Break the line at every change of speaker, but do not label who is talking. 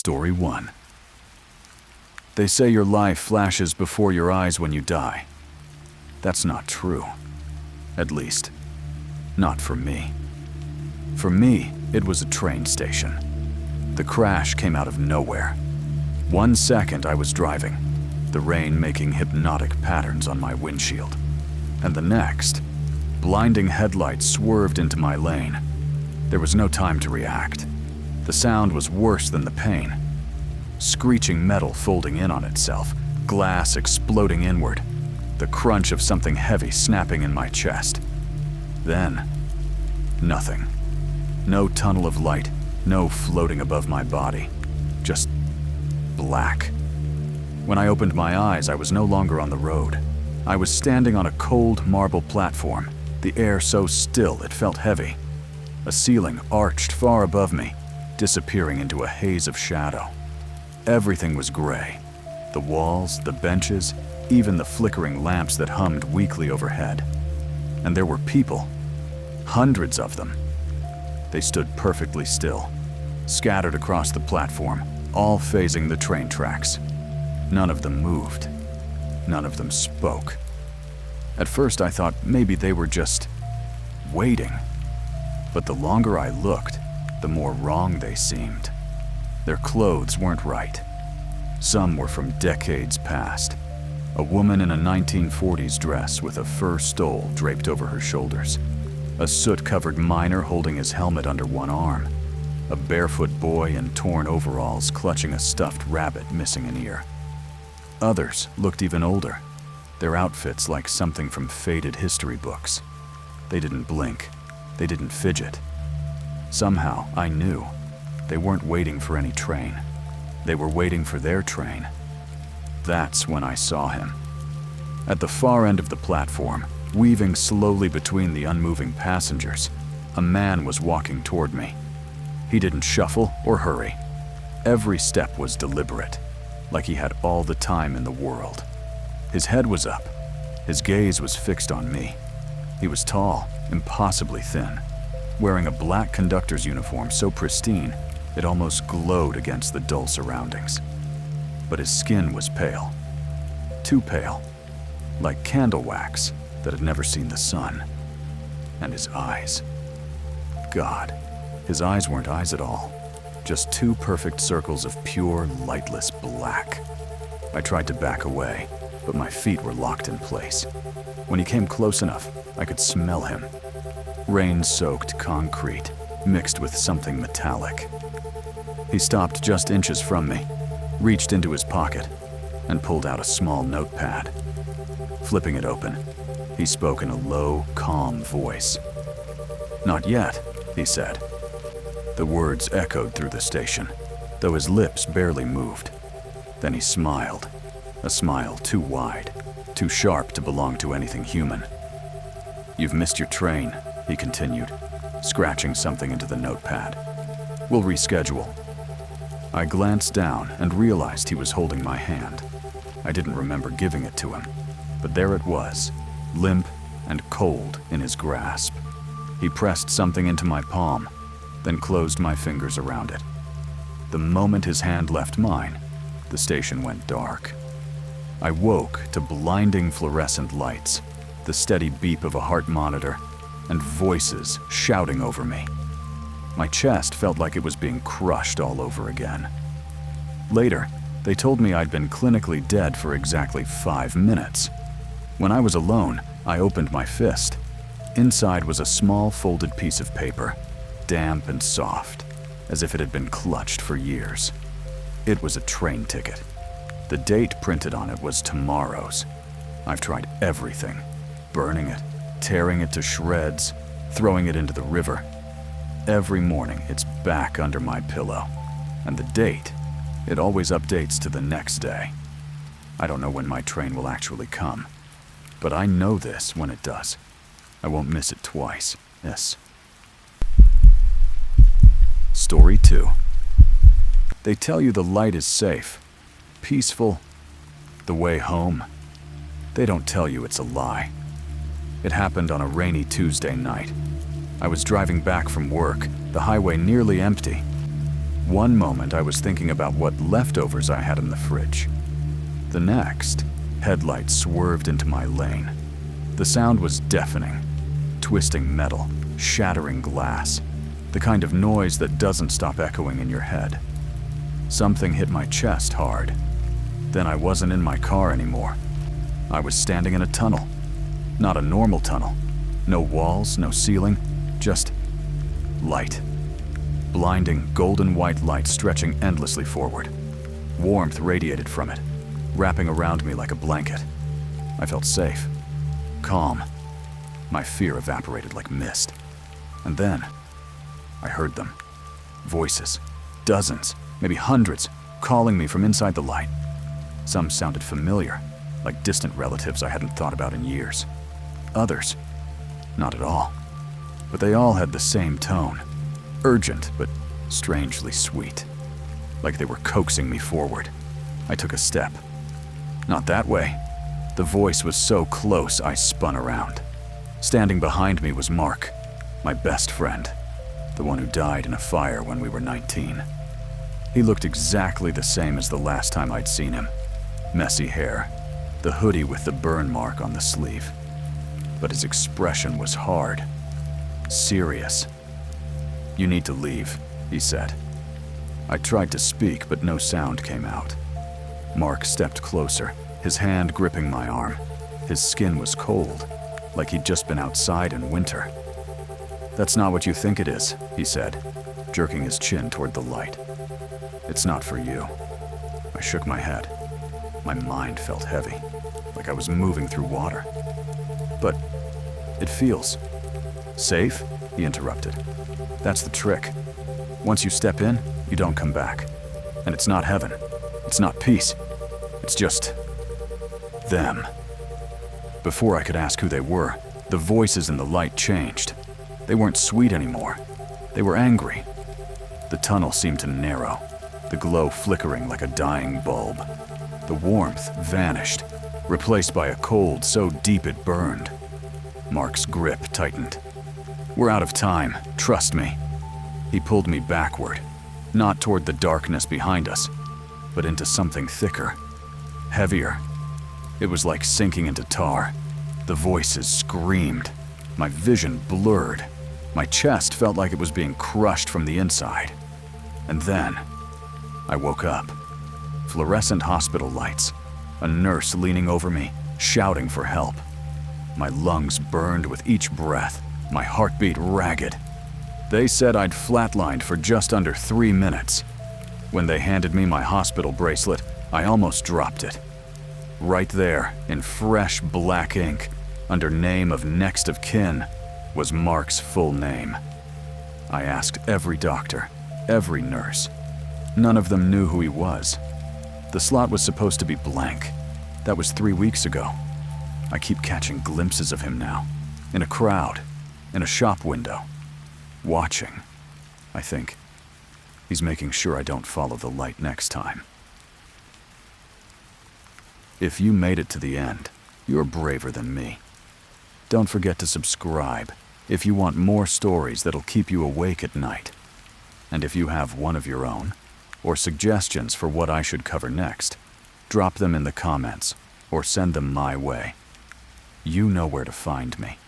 Story 1. They say your life flashes before your eyes when you die. That's not true. At least, not for me. For me, it was a train station. The crash came out of nowhere. 1 second I was driving, the rain making hypnotic patterns on my windshield. And the next, blinding headlights swerved into my lane. There was no time to react. The sound was worse than the pain. Screeching metal folding in on itself, glass exploding inward, the crunch of something heavy snapping in my chest. Then, nothing. No tunnel of light, no floating above my body. Just black. When I opened my eyes, I was no longer on the road. I was standing on a cold marble platform, the air so still it felt heavy. A ceiling arched far above me, disappearing into a haze of shadow. Everything was gray. The walls, the benches, even the flickering lamps that hummed weakly overhead. And there were people. Hundreds of them. They stood perfectly still, scattered across the platform, all facing the train tracks. None of them moved. None of them spoke. At first I thought maybe they were just waiting. But the longer I looked, the more wrong they seemed. Their clothes weren't right. Some were from decades past. A woman in a 1940s dress with a fur stole draped over her shoulders. A soot-covered miner holding his helmet under one arm. A barefoot boy in torn overalls clutching a stuffed rabbit missing an ear. Others looked even older, their outfits like something from faded history books. They didn't blink. They didn't fidget. Somehow, I knew. They weren't waiting for any train. They were waiting for their train. That's when I saw him. At the far end of the platform, weaving slowly between the unmoving passengers, a man was walking toward me. He didn't shuffle or hurry. Every step was deliberate, like he had all the time in the world. His head was up. His gaze was fixed on me. He was tall, impossibly thin, wearing a black conductor's uniform so pristine it almost glowed against the dull surroundings. But his skin was pale. Too pale, like candle wax that had never seen the sun. And his eyes. God, his eyes weren't eyes at all. Just two perfect circles of pure, lightless black. I tried to back away, but my feet were locked in place. When he came close enough, I could smell him. Rain-soaked concrete, mixed with something metallic. He stopped just inches from me, reached into his pocket, and pulled out a small notepad. Flipping it open, he spoke in a low, calm voice. "Not yet," he said. The words echoed through the station, though his lips barely moved. Then he smiled, a smile too wide, too sharp to belong to anything human. "You've missed your train," he continued, scratching something into the notepad. "We'll reschedule." I glanced down and realized he was holding my hand. I didn't remember giving it to him, but there it was, limp and cold in his grasp. He pressed something into my palm, then closed my fingers around it. The moment his hand left mine, the station went dark. I woke to blinding fluorescent lights, the steady beep of a heart monitor, and voices shouting over me. My chest felt like it was being crushed all over again. Later, they told me I'd been clinically dead for exactly 5 minutes. When I was alone, I opened my fist. Inside was a small folded piece of paper, damp and soft, as if it had been clutched for years. It was a train ticket. The date printed on it was tomorrow's. I've tried everything, burning it, tearing it to shreds, throwing it into the river. Every morning, it's back under my pillow. And the date, it always updates to the next day. I don't know when my train will actually come, but I know this when it does. I won't miss it twice. Yes. Story 2. They tell you the light is safe, peaceful, the way home. They don't tell you it's a lie. It happened on a rainy Tuesday night. I was driving back from work, the highway nearly empty. One moment I was thinking about what leftovers I had in the fridge. The next, headlights swerved into my lane. The sound was deafening, twisting metal, shattering glass, the kind of noise that doesn't stop echoing in your head. Something hit my chest hard. Then I wasn't in my car anymore. I was standing in a tunnel. Not a normal tunnel. No walls, no ceiling, just light. Blinding, golden white light stretching endlessly forward. Warmth radiated from it, wrapping around me like a blanket. I felt safe, calm. My fear evaporated like mist. And then, I heard them. Voices. Dozens, maybe hundreds, calling me from inside the light. Some sounded familiar, like distant relatives I hadn't thought about in years. Others, not at all. But they all had the same tone. Urgent, but strangely sweet. Like they were coaxing me forward. I took a step. Not that way. The voice was so close I spun around. Standing behind me was Mark, my best friend, the one who died in a fire when we were 19. He looked exactly the same as the last time I'd seen him. Messy hair, the hoodie with the burn mark on the sleeve. But his expression was hard, serious. "You need to leave," he said. I tried to speak, but no sound came out. Mark stepped closer, his hand gripping my arm. His skin was cold, like he'd just been outside in winter. "That's not what you think it is," he said, jerking his chin toward the light. "It's not for you." I shook my head. My mind felt heavy, like I was moving through water. "But it feels safe," he interrupted. "That's the trick. Once you step in, you don't come back. And it's not heaven. It's not peace. It's just them." Before I could ask who they were, the voices in the light changed. They weren't sweet anymore. They were angry. The tunnel seemed to narrow, the glow flickering like a dying bulb. The warmth vanished, replaced by a cold so deep it burned. Mark's grip tightened. "We're out of time, trust me." He pulled me backward, not toward the darkness behind us, but into something thicker, heavier. It was like sinking into tar. The voices screamed. My vision blurred. My chest felt like it was being crushed from the inside. And then, I woke up. Fluorescent hospital lights. A nurse leaning over me, shouting for help. My lungs burned with each breath, my heartbeat ragged. They said I'd flatlined for just under 3 minutes. When they handed me my hospital bracelet, I almost dropped it. Right there, in fresh black ink, under name of next of kin, was Mark's full name. I asked every doctor, every nurse. None of them knew who he was. The slot was supposed to be blank. That was 3 weeks ago. I keep catching glimpses of him now, in a crowd, in a shop window, watching. I think he's making sure I don't follow the light next time. If you made it to the end, you're braver than me. Don't forget to subscribe if you want more stories that'll keep you awake at night. And if you have one of your own, or suggestions for what I should cover next, drop them in the comments or send them my way. You know where to find me.